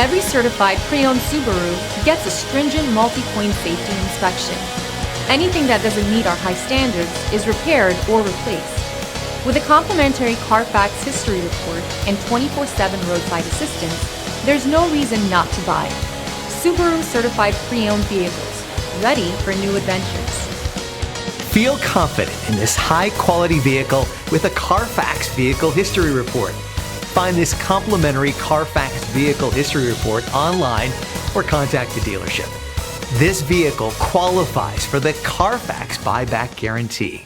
Every certified pre-owned Subaru gets a stringent multi-point safety inspection. Anything that doesn't meet our high standards is repaired or replaced. With a complimentary Carfax history report and 24/7 roadside assistance, there's no reason not to buy. Subaru certified pre-owned vehicles, ready for new adventures. Feel confident in this high-quality vehicle with a Carfax Vehicle History Report. Find this complimentary Carfax Vehicle History Report online or contact the dealership. This vehicle qualifies for the Carfax Buyback Guarantee.